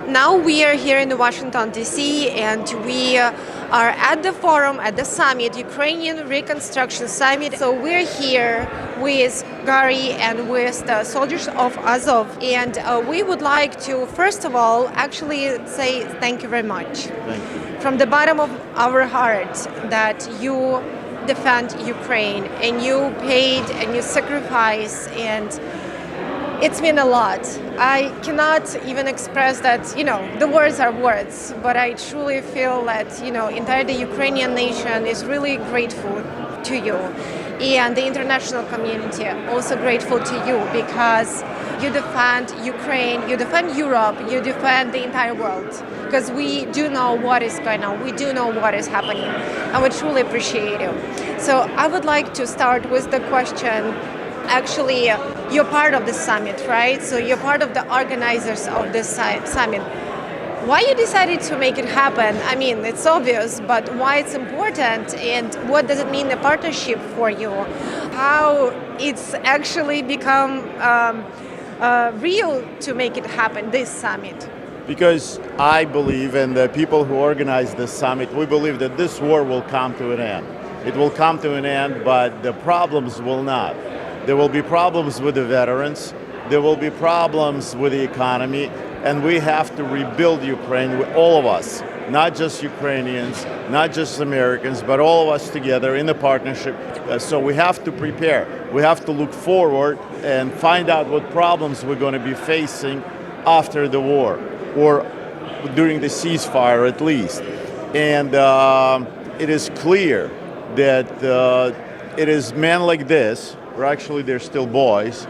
Now we are here in Washington, D.C., and we are at the forum, at the summit, Ukrainian Reconstruction Summit. So we're here with Garri and with the soldiers of AZOV. And we would like to, first of all, actually say thank you very much. Thank you. From the bottom of our heart that you defend Ukraine and you paid and you sacrifice, and it's been a lot. I cannot even express that, the words are words, but I truly feel that, entire the Ukrainian nation is really grateful to you. And the international community also grateful to you because you defend Ukraine, you defend Europe, you defend the entire world. Because we do know what is going on, we do know what is happening, and we truly appreciate you. So I would like to start with the question. Actually, you're part of the summit, right? So you're part of the organizers of this summit. Why you decided to make it happen? I mean, it's obvious, but why it's important, and what does it mean, the partnership for you? How it's actually become real to make it happen, this summit? Because I believe, and the people who organize this summit, we believe that this war will come to an end. It will come to an end, but the problems will not. There will be problems with the veterans, there will be problems with the economy, and we have to rebuild Ukraine, with all of us, not just Ukrainians, not just Americans, but all of us together in a partnership. So we have to prepare. We have to look forward and find out what problems we're going to be facing after the war, or during the ceasefire at least. And it is clear that it is men like this, or actually they're still boys,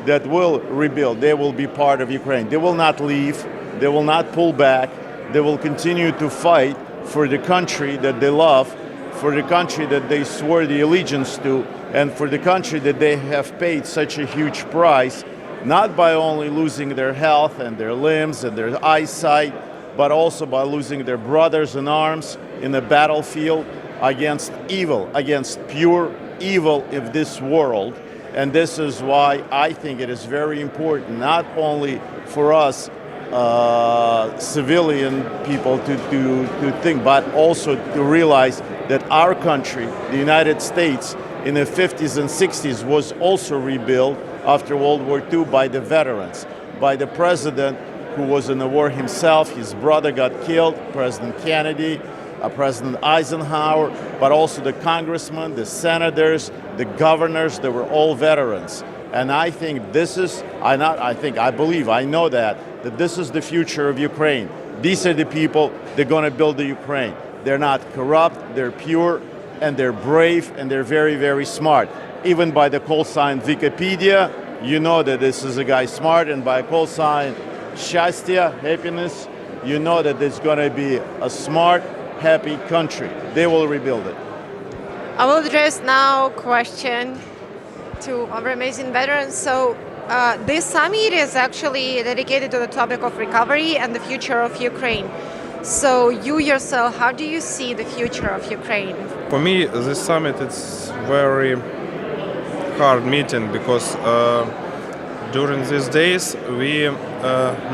that will rebuild. They will be part of Ukraine. They will not leave. They will not pull back. They will continue to fight for the country that they love, for the country that they swore the allegiance to, and for the country that they have paid such a huge price, not by only losing their health and their limbs and their eyesight, but also by losing their brothers in arms in the battlefield against evil, against pure evil of this world. And this is why I think it is very important, not only for us civilian people to think, but also to realize that our country, the United States, in the 50s and 60s was also rebuilt after World War II by the veterans, by the president who was in the war himself. His brother got killed, President Kennedy, President Eisenhower, but also the congressmen, the senators, the governors, they were all veterans. And I think this is, I believe, I know that this is the future of Ukraine. These are the people that are going to build the Ukraine. They're not corrupt, they're pure, and they're brave, and they're very, very smart. Even by the call sign Wikipedia, you know that this is a guy smart, and by call sign Счастье, happiness, you know that it's going to be a smart, happy country. They will rebuild it. I will address now question to our amazing veterans. So this summit is actually dedicated to the topic of recovery and the future of Ukraine. So you yourself, how do you see the future of Ukraine? For me, this summit is very hard meeting because during these days we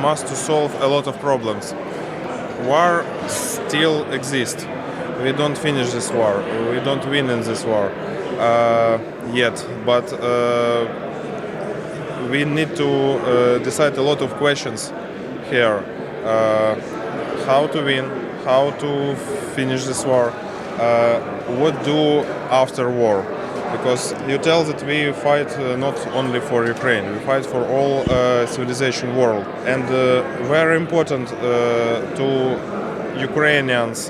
must solve a lot of problems. War still exists. We don't finish this war. We don't win in this war yet. But we need to decide a lot of questions here. How to win, how to finish this war, what do after war. Because you tell that we fight not only for Ukraine, we fight for all civilization world. And very important to Ukrainians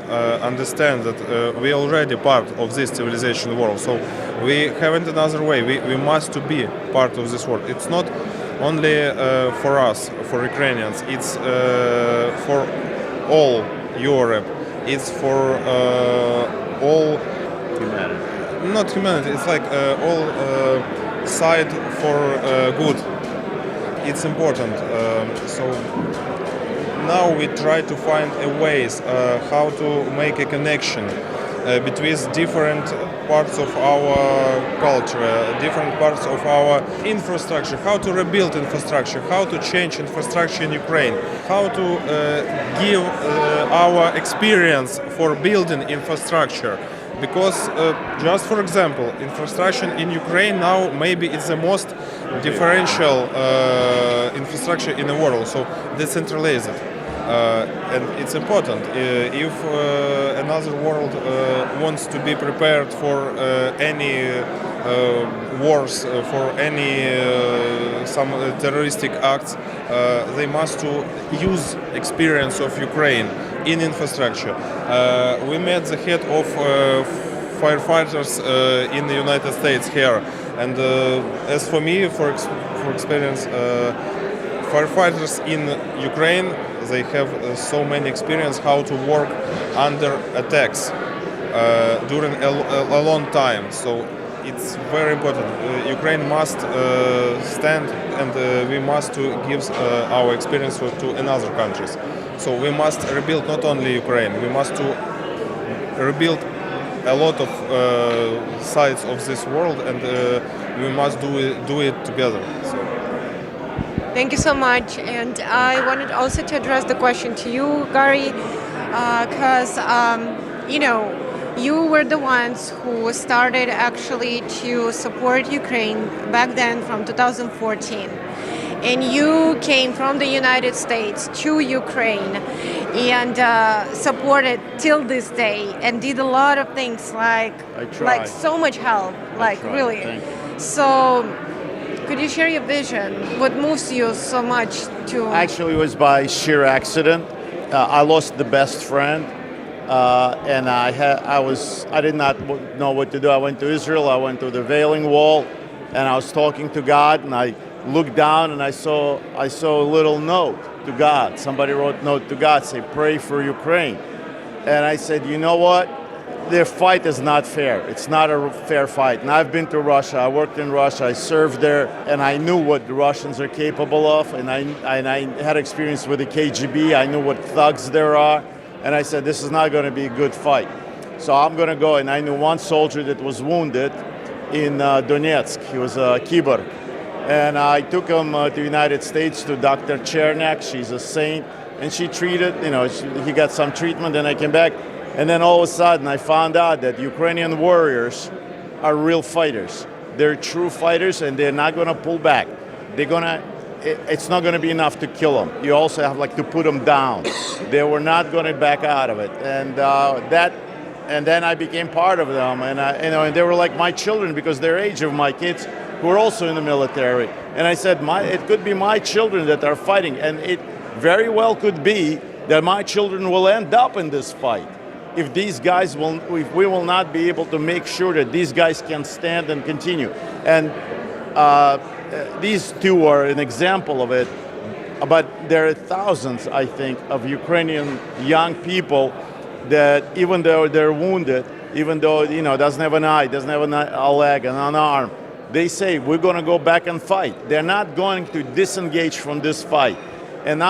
understand that we are already part of this civilization world. So we haven't another way. We must to be part of this world. It's not only for us, for Ukrainians. It's for all Europe. It's for all Humanity. Not humanity, it's like all side for good. It's important. So now we try to find a ways how to make a connection between different parts of our culture, different parts of our infrastructure, how to rebuild infrastructure, how to change infrastructure in Ukraine, how to give our experience for building infrastructure. Because just for example, infrastructure in Ukraine now maybe it's the most differential infrastructure in the world, so decentralized. And it's important. If another world wants to be prepared for any wars, for any some terroristic acts, they must to use experience of Ukraine in infrastructure. We met the head of firefighters in the United States here, and as for me, for experience, firefighters in Ukraine, they have so many experience how to work under attacks during a long time. So it's very important. Ukraine must stand, and we must to give our experience to another countries. So we must rebuild not only Ukraine. We must to rebuild a lot of sides of this world, and we must do it together. So. Thank you so much. And I wanted also to address the question to you, Gary, because, you know, you were the ones who started actually to support Ukraine back then from 2014. And you came from the United States to Ukraine and supported till this day and did a lot of things like so much help, like really. So could you share your vision? What moves you so much to? Actually, it was by sheer accident. I lost the best friend, and I did not know what to do. I went to Israel. I went to the Wailing Wall, and I was talking to God. And I looked down, and I saw a little note to God. Somebody wrote a note to God, say, "Pray for Ukraine." And I said, you know what? Their fight is not fair. It's not a fair fight. And I've been to Russia. I worked in Russia. I served there, and I knew what the Russians are capable of. And I had experience with the KGB. I knew what thugs there are. And I said, this is not going to be a good fight. So I'm going to go. And I knew one soldier that was wounded in Donetsk. He was a kiborg. And I took him to the United States to Dr. Chernak. She's a saint. And she treated, he got some treatment, and I came back. And then all of a sudden, I found out that Ukrainian warriors are real fighters. They're true fighters, and they're not going to pull back. It's not going to be enough to kill them. You also have to put them down. They were not going to back out of it, and then I became part of them, and and they were like my children because they're age of my kids who are also in the military. And I said, it could be my children that are fighting, and it very well could be that my children will end up in this fight. If we will not be able to make sure that these guys can stand and continue. And these two are an example of it, but there are thousands, I think, of Ukrainian young people that even though they're wounded, even though, doesn't have an eye, doesn't have a leg and an arm, they say, we're going to go back and fight. They're not going to disengage from this fight. And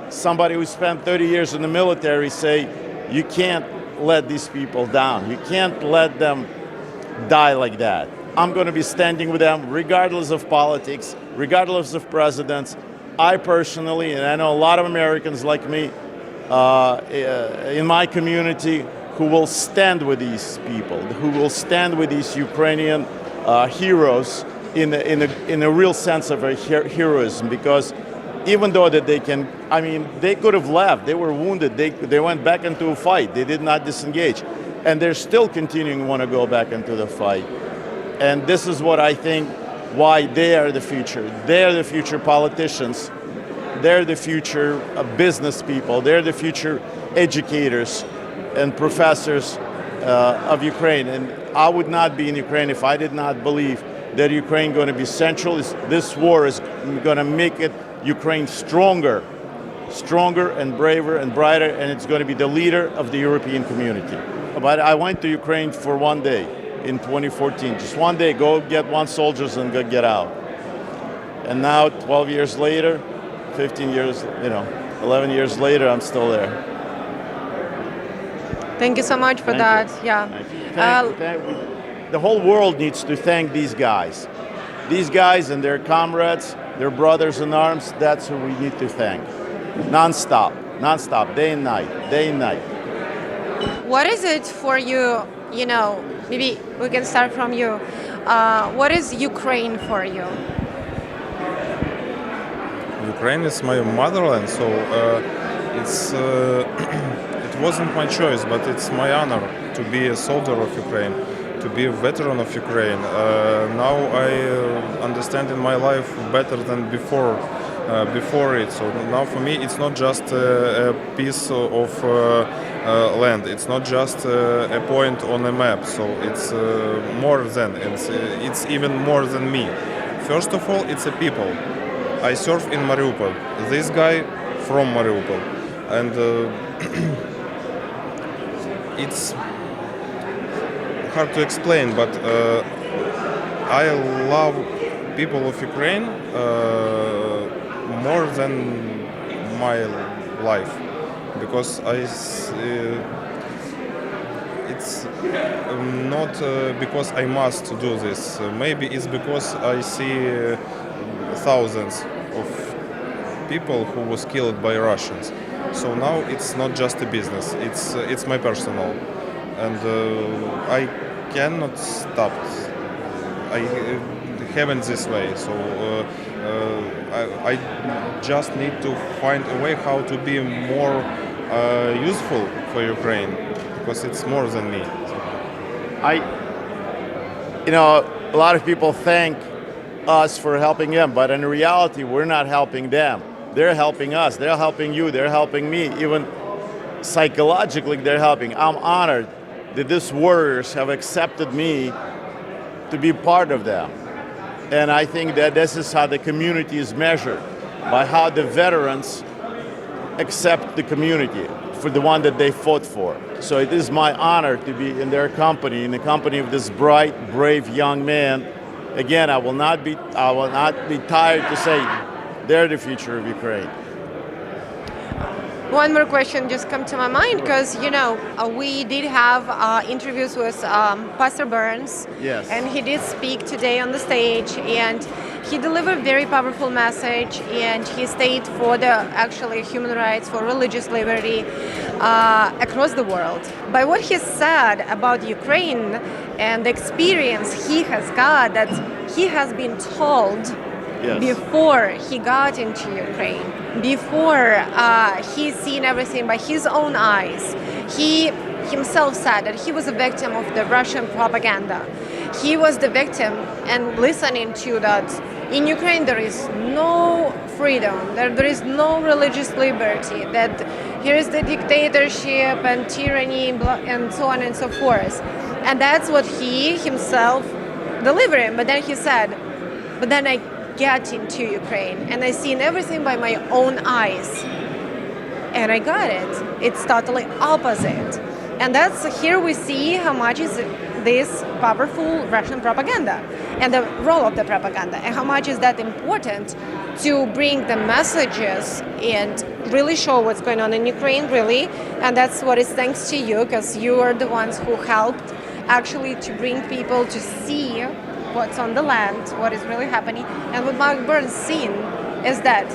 somebody who spent 30 years in the military, say, you can't let these people down. You can't let them die like that. I'm going to be standing with them regardless of politics, regardless of presidents. I personally, and I know a lot of Americans like me in my community who will stand with these people, who will stand with these Ukrainian heroes in a real sense of heroism, because even though that they could have left, they were wounded, they went back into a fight, they did not disengage, and they're still continuing to want to go back into the fight. And this is what I think, why they are the future. They're the future politicians, they're the future business people, they're the future educators and professors of Ukraine. And I would not be in Ukraine if I did not believe that Ukraine is going to be central. This war is going to make Ukraine stronger and braver and brighter, and it's going to be the leader of the European community. But I went to Ukraine for one day in 2014, just one day, go get one soldiers and go get out. And now 12 years later, 15 years, 11 years later, I'm still there. Thank you so much for Thank that. you. Yeah. The whole world needs to thank these guys. These guys and their comrades, their brothers in arms, that's who we need to thank. Non-stop, day and night, day and night. What is it for you, maybe we can start from you. What is Ukraine for you? Ukraine is my motherland, so it wasn't my choice, but it's my honor to be a soldier of Ukraine, to be a veteran of Ukraine. Now I understand in my life better than before it. So now for me it's not just a piece of land, it's not just a point on a map, so it's more than, it's even more than me. First of all, it's a people. I serve in Mariupol, this guy from Mariupol, and it's hard to explain, but I love people of Ukraine more than my life, because it's not because I must do this. Maybe it's because I see thousands of people who was killed by Russians. So now it's not just a business, it's my personal, and I cannot stop. I haven't this way, so I just need to find a way how to be more useful for Ukraine, because it's more than me. A lot of people thank us for helping them, but in reality, we're not helping them. They're helping us, they're helping you, they're helping me. Even psychologically, they're helping. I'm honored that these warriors have accepted me to be part of them. And I think that this is how the community is measured, by how the veterans accept the community for the one that they fought for. So it is my honor to be in their company, in the company of this bright, brave young man. Again, I will not be tired to say they're the future of Ukraine. One more question just come to my mind, because we did have interviews with Pastor Burns. Yes. And he did speak today on the stage, and he delivered a very powerful message, and he stayed for the human rights, for religious liberty across the world. By what he said about Ukraine and the experience he has got, that he has been told before he got into Ukraine, before he's seen everything by his own eyes. He himself said that he was a victim of the Russian propaganda. He was the victim and listening to that in Ukraine there is no freedom, there is no religious liberty, that here is the dictatorship and tyranny and so on and so forth. And that's what he himself delivered. But then he said, but then I get into Ukraine and I seen everything by my own eyes, and I got it. It's totally opposite. And that's here we see how much is this powerful Russian propaganda and the role of the propaganda, and how much is that important to bring the messages and really show what's going on in Ukraine, really. And that's what is thanks to you, because you are the ones who helped actually to bring people to see what's on the land, what is really happening. And what Mark Burns seen is that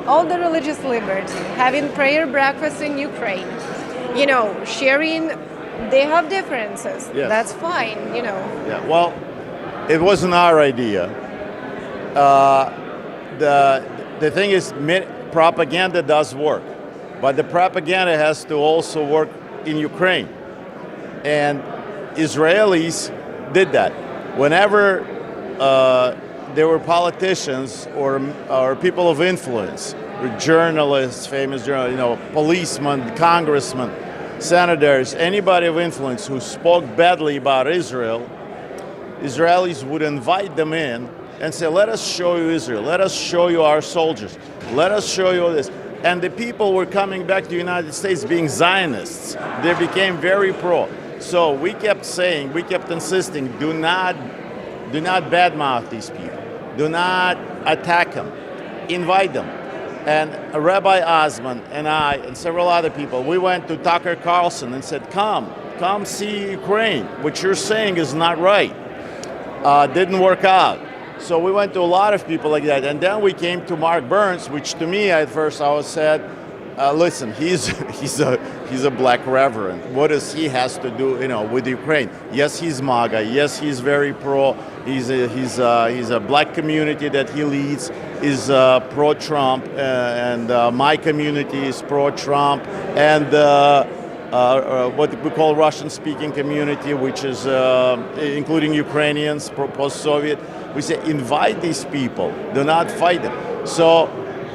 all the religious liberty, having prayer breakfast in Ukraine, sharing, they have differences. Yes. That's fine, Yeah, well, it wasn't our idea. The thing is, propaganda does work, but the propaganda has to also work in Ukraine. And Israelis did that. Whenever there were politicians or people of influence, or journalists, famous journalists, policemen, congressmen, senators, anybody of influence who spoke badly about Israel, Israelis would invite them in and say, let us show you Israel, let us show you our soldiers, let us show you this. And the people were coming back to the United States being Zionists. They became very pro. So we kept saying, we kept insisting, do not badmouth these people. Do not attack them. Invite them. And Rabbi Osman and I and several other people, we went to Tucker Carlson and said, come see Ukraine. What you're saying is not right. Didn't work out. So we went to a lot of people like that. And then we came to Mark Burns, which to me at first I was said, listen, he's a black reverend. What does he has to do, with Ukraine? Yes, he's MAGA. Yes, he's very pro. He's a black community that he leads is pro-Trump, and my community is pro-Trump, and what we call Russian-speaking community, which is including Ukrainians, post-Soviet. We say invite these people. Do not fight them. So,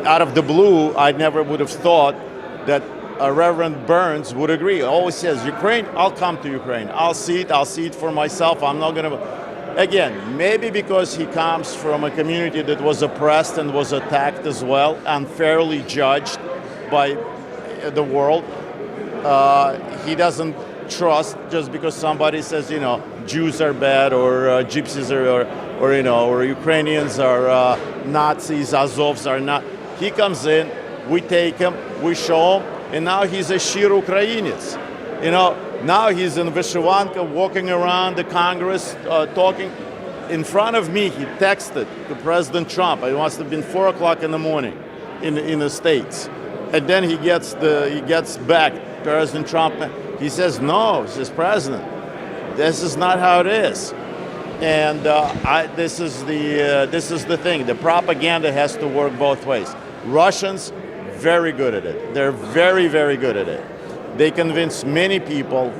out of the blue, I never would have thought that Reverend Burns would agree. Always says, Ukraine, I'll come to Ukraine. I'll see it for myself. I'm not going to... Again, maybe because he comes from a community that was oppressed and was attacked as well, unfairly judged by the world. He doesn't trust just because somebody says, Jews are bad or gypsies or Ukrainians are Nazis, AZOVs are not. He comes in, we take him, we show him, and now he's a Shir Ukrainets. Now he's in Vyshyvanka walking around the Congress talking. In front of me, he texted to President Trump. It must have been 4 o'clock in the morning in the States. And then he gets back, President Trump. He says, no, he says, President, this is not how it is. And this is the thing. The propaganda has to work both ways. Russians, very good at it. They're very, very good at it. They convince many people.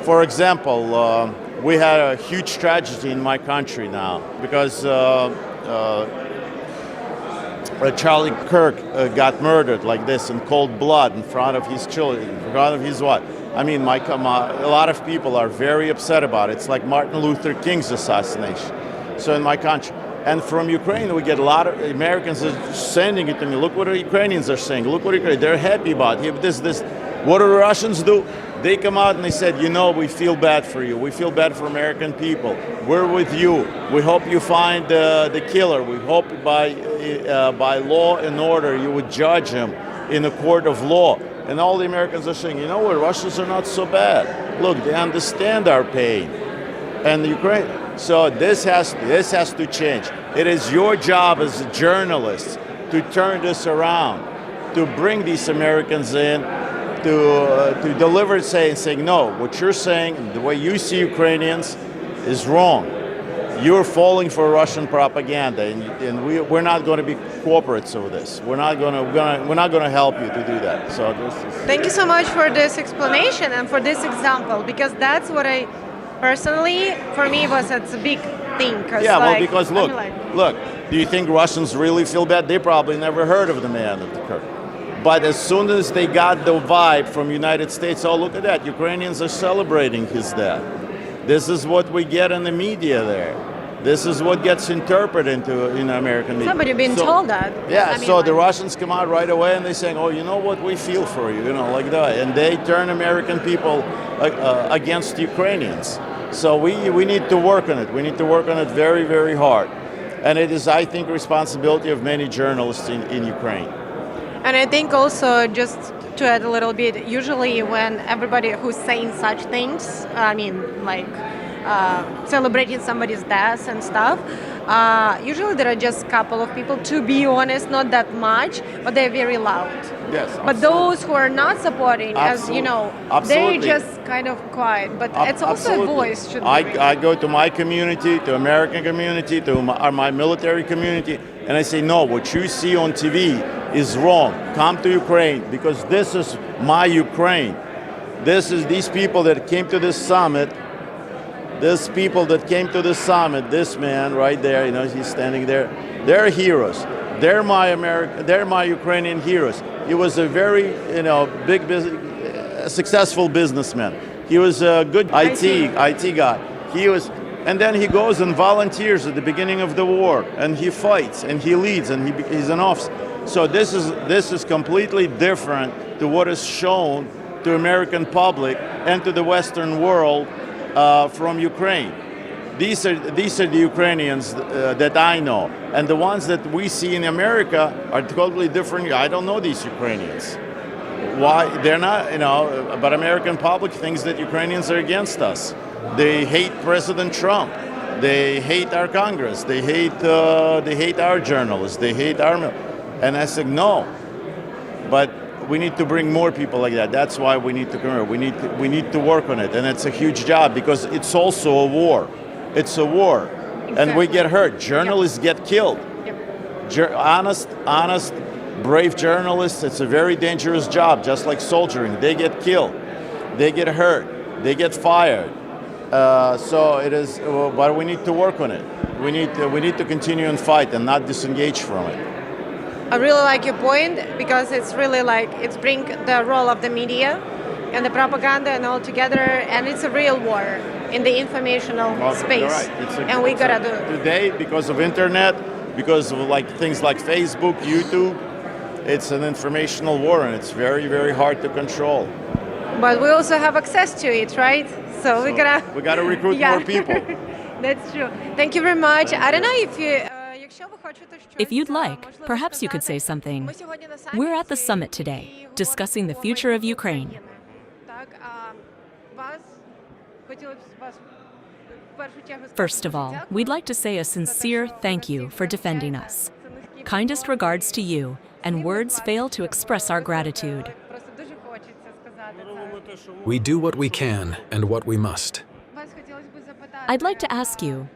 For example, we had a huge tragedy in my country now because Charlie Kirk got murdered like this in cold blood in front of his children, in front of his wife. I mean, a lot of people are very upset about it. It's like Martin Luther King's assassination. So in my country. And from Ukraine, we get a lot of Americans are sending it to me. Look what the Ukrainians are saying. Look what they're happy about. This. What do the Russians do? They come out and they said, we feel bad for you. We feel bad for American people. We're with you. We hope you find the killer. We hope by law and order you would judge him in a court of law. And all the Americans are saying, what, Russians are not so bad. Look, they understand our pain. And the Ukraine. So this has to change. It is your job as a journalist to turn this around, to bring these Americans in, to deliver saying, no, what you're saying, the way you see Ukrainians is wrong. You're falling for Russian propaganda, and we're not going to be cooperates with this. We're not going to help you to do that. So Thank you so much for this explanation and for this example, because that's what I personally, for me, it's a big thing. Yeah, because look, do you think Russians really feel bad? They probably never heard of the man at the Kirk. But as soon as they got the vibe from United States, oh, look at that, Ukrainians are celebrating his death. This is what we get in the media there. This is what gets interpreted into American media. Somebody been told that. Yeah, the Russians come out right away and they're saying, oh, you know what, we feel for you, like that. And they turn American people against Ukrainians. So we need to work on it. We need to work on it very, very hard. And it is, I think, responsibility of many journalists in Ukraine. And I think also, just to add a little bit, usually when everybody who's saying such things, celebrating somebody's death and stuff, usually there are just a couple of people, to be honest, not that much, but they're very loud. Yes, but absolutely. Those who are not supporting, absolutely. They're just kind of quiet. But it's also absolutely. A voice. I go to my community, to American community, to my military community, and I say, no, what you see on TV is wrong. Come to Ukraine, because this is my Ukraine. This is these people that came to this summit. These people that came to the summit, this man right there, he's standing there. They're heroes. They're my Ukrainian heroes. He was a very, successful businessman. He was a good IT guy. And then he goes and volunteers at the beginning of the war, and he fights, and he leads, and he's an officer. So this is completely different to what is shown to American public and to the Western world from Ukraine. These are the Ukrainians that I know, and the ones that we see in America are totally different. I don't know these Ukrainians. Why? They're not, but American public thinks that Ukrainians are against us. They hate President Trump. They hate our Congress. They hate our journalists. They hate our. And I said no, but we need to bring more people like that. That's why we need to come here. We need to work on it, and it's a huge job because it's also a war. It's a war, exactly. And we get hurt. Journalists get killed. Yep. Honest, brave journalists. It's a very dangerous job, just like soldiering. They get killed, they get hurt, they get fired. So it is, but we need to work on it. We need to continue and fight and not disengage from it. I really like your point because it's really like it's bring the role of the media and the propaganda and all together, and it's a real war in the informational space. Right. And we gotta do it today because of internet, because of things like Facebook, YouTube. It's an informational war, and it's very, very hard to control. But we also have access to it, right? So we gotta recruit more people. That's true. Thank you very much. I don't know if you. If you'd like, perhaps you could say something. We're at the summit today, discussing the future of Ukraine. First of all, we'd like to say a sincere thank you for defending us. Kindest regards to you, and words fail to express our gratitude. We do what we can and what we must. I'd like to ask you,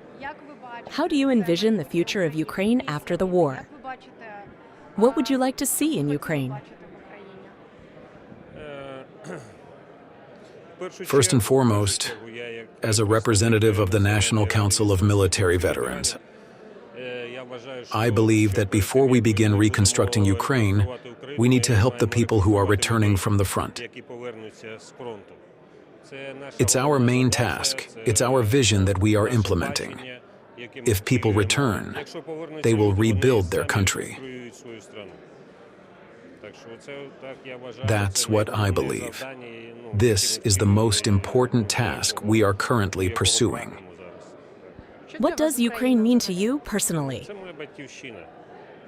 how do you envision the future of Ukraine after the war? What would you like to see in Ukraine? First and foremost, as a representative of the National Council of Military Veterans, I believe that before we begin reconstructing Ukraine, we need to help the people who are returning from the front. It's our main task, it's our vision that we are implementing. If people return, they will rebuild their country. That's what I believe. This is the most important task we are currently pursuing. What does Ukraine mean to you personally?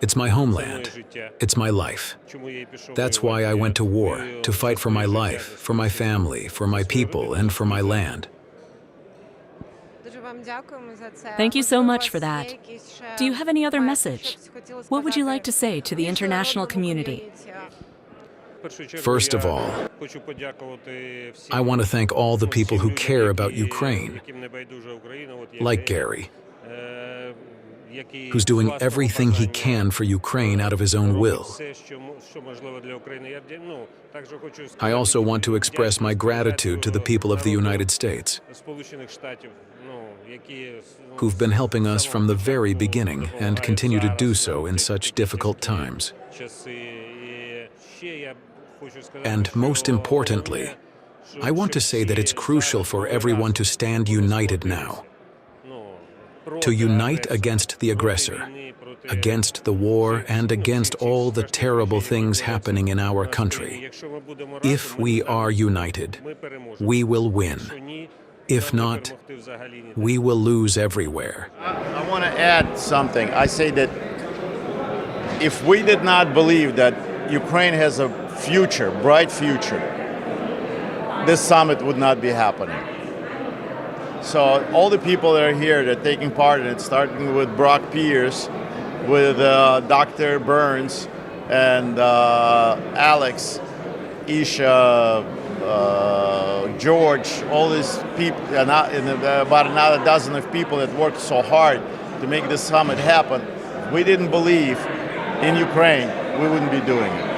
It's my homeland. It's my life. That's why I went to war, to fight for my life, for my family, for my people, and for my land. Thank you so much for that. Do you have any other message? What would you like to say to the international community? First of all, I want to thank all the people who care about Ukraine, like Gary, who's doing everything he can for Ukraine out of his own will. I also want to express my gratitude to the people of the United States, who've been helping us from the very beginning and continue to do so in such difficult times. And most importantly, I want to say that it's crucial for everyone to stand united now. To unite against the aggressor, against the war, and against all the terrible things happening in our country. If we are united, we will win. If not, we will lose everywhere. I want to add something. I say that if we did not believe that Ukraine has a future, bright future, this summit would not be happening. So all the people that are here that are taking part in it, starting with Brock Pierce, with Dr. Burns, and Alex, Isha, George, all these people, about another dozen of people that worked so hard to make this summit happen. If we didn't believe in Ukraine, we wouldn't be doing it.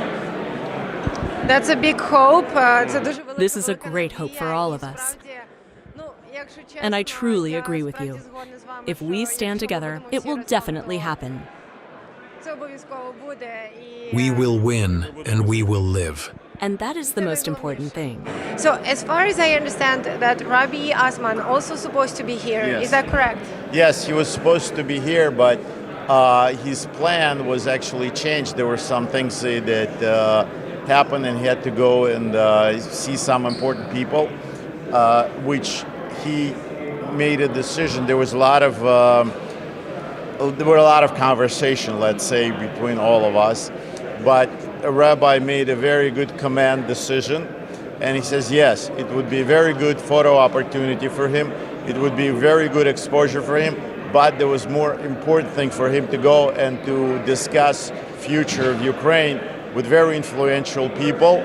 That's a big hope. This is a great hope for all of us. And I truly agree with you. If we stand together, it will definitely happen. We will win and we will live. And that is the most important thing. So as far as I understand that Rabbi Osman also supposed to be here, Yes. Is that correct? Yes, he was supposed to be here, but his plan was actually changed. There were some things that happened and he had to go and see some important people, which he made a decision. There were a lot of conversation, let's say, between all of us, but a rabbi made a very good command decision, and he says, yes, it would be a very good photo opportunity for him, it would be very good exposure for him, but there was more important thing for him to go and to discuss future of Ukraine with very influential people.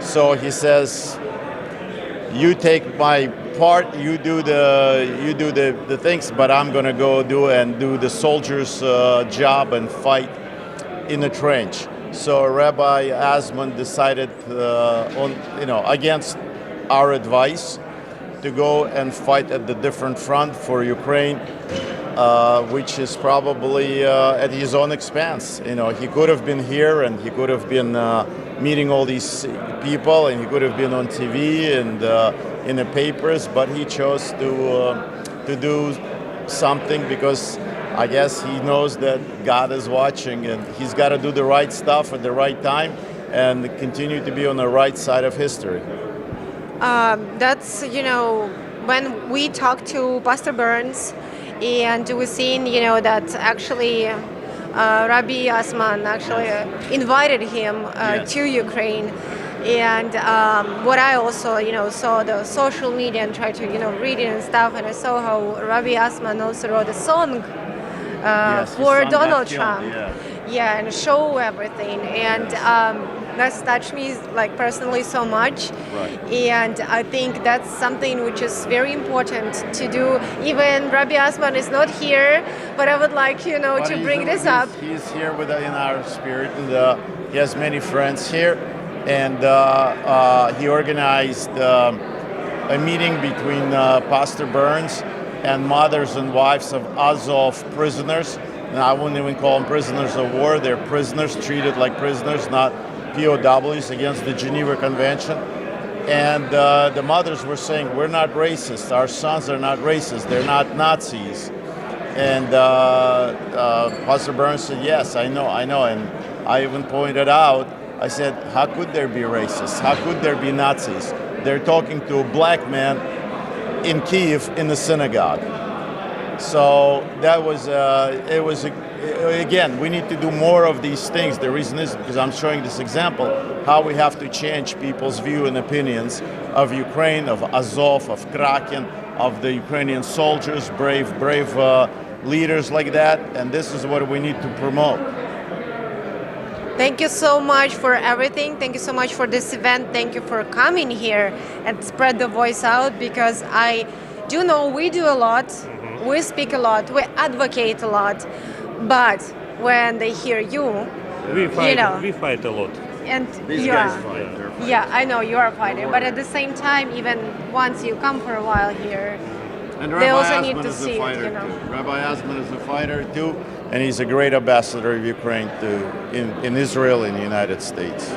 So he says, you take my part, you do the things, but I'm going to go do the soldier's job and fight in the trench. So Rabbi Asman decided against our advice to go and fight at the different front for Ukraine, which is probably at his own expense. He could have been here and he could have been meeting all these people, and he could have been on TV and in the papers, but he chose to do something because I guess he knows that God is watching, and he's got to do the right stuff at the right time and continue to be on the right side of history. That's, when we talked to Pastor Burns, and we've seen, that actually Rabbi Asman actually invited him Yes. to Ukraine. And what I also, saw the social media and tried to, read it and stuff, and I saw how Rabbi Asman also wrote a song Yes, his for son got Donald killed, Trump. yeah. And show everything. And that's touched me personally so much. Right. And I think that's something which is very important to do. Even Rabbi Asman is not here, but I would like, But to bring this up. He's here in our spirit, and he has many friends here. And he organized a meeting between Pastor Burns and mothers and wives of AZOV prisoners. And I wouldn't even call them prisoners of war. They're prisoners, treated like prisoners, not POWs, against the Geneva Convention. And the mothers were saying, we're not racist. Our sons are not racist. They're not Nazis. And Pastor Burns said, yes, I know. And I even pointed out, I said, how could there be racists? How could there be Nazis? They're talking to a black man in Kiev in the synagogue. So that was, again, we need to do more of these things. The reason is because I'm showing this example, how we have to change people's view and opinions of Ukraine, of AZOV, of KRAKEN, of the Ukrainian soldiers, brave leaders like that. And this is what we need to promote. Thank you so much for everything. Thank you so much for this event. Thank you for coming here and spread the voice out, because I do know we do a lot, we speak a lot, we advocate a lot, but when they hear you, we fight a lot. And These guys fight. They're fighting. yeah, I know you are a fighter, but at the same time, even once you come for a while here, And they Rabbi also need Asman to is see a it, fighter too. Rabbi Asman is a fighter too, and he's a great ambassador of Ukraine in Israel and the United States.